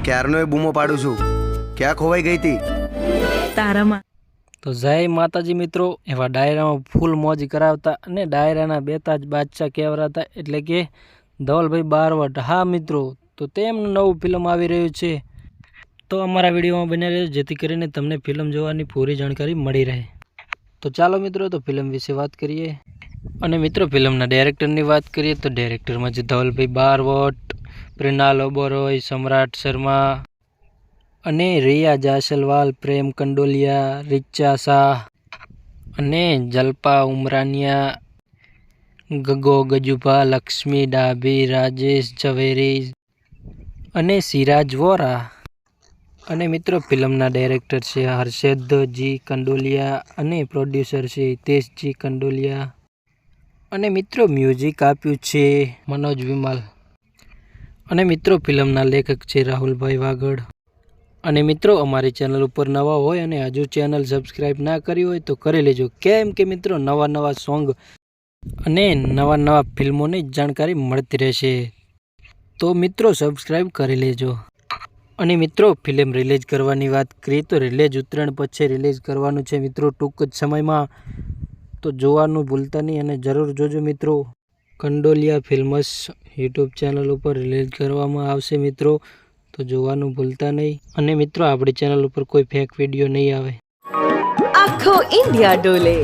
ક્યારનો એ બૂમો પાડું છું, ક્યાં ખોવાઈ ગઈ હતી? તારામાં. તો જય માતાજી મિત્રો, એવા ડાયરામાં ફૂલ મોજ કરાવતા અને ડાયરાના બેતાજ બાદશાહ કહેવાતા એટલે કે ધવલભાઈ બારવટ. હા મિત્રો, તો તેમનું નવું ફિલ્મ આવી રહ્યું છે, તો અમારા વિડીયોમાં બન્યા રહેજો જેથી કરીને તમને ફિલ્મ જોવાની પૂરી જાણકારી મળી રહે. તો ચાલો મિત્રો, તો ફિલ્મ વિશે વાત કરીએ. અને મિત્રો, ફિલ્મના ડાયરેક્ટરની વાત કરીએ તો ડાયરેક્ટરમાં છે ધવલભાઈ બારવટ, પ્રેરણા ઓબેરોય, સમ્રાટ શર્મા અને રિયા જાસલવાલ, પ્રેમ કંડોલિયા, રિચા શાહ અને જલ્પા ઉમરાનિયા, ગગો ગજુભા, લક્ષ્મી ડાભી, રાજેશ ઝવેરી અને સિરાજ વોરા. અને મિત્રો, ફિલ્મના ડાયરેક્ટર છે હર્ષદજી કંડોલિયા અને પ્રોડ્યુસર છે હિતેશજી કંડોલિયા. અને મિત્રો, મ્યુઝિક આપ્યું છે મનોજ વિમલ. અને મિત્રો, ફિલ્મના લેખક છે રાહુલભાઈ વાગડ. અને મિત્રો, અમારી ચેનલ ઉપર નવા હોય અને હજુ ચેનલ સબસ્ક્રાઈબ ના કરી હોય તો કરી લેજો, કેમ કે મિત્રો નવા સોંગ અને નવા ફિલ્મોની જાણકારી મળતી રહેશે, તો મિત્રો સબસ્ક્રાઈબ કરી લેજો. અને મિત્રો, ફિલ્મ રિલીઝ કરવાની વાત કરીએ તો રિલીઝ ઉત્તરાયણ પછી રિલીઝ કરવાનું છે મિત્રો, ટૂંક જ સમયમાં. તો જોવાનું ભૂલતા નહીં અને જરૂર જોજો મિત્રો. કંડોલિયા ફિલ્મ્સ યુટ્યુબ ચેનલ ઉપર રિલીઝ કરવામાં આવશે મિત્રો, તો જોવાનું ભૂલતા નહીં. અને મિત્રો, આપણી ચેનલ ઉપર કોઈ ફેક વિડીયો નહીં આવે. આખો ઇન્ડિયા ડોલે.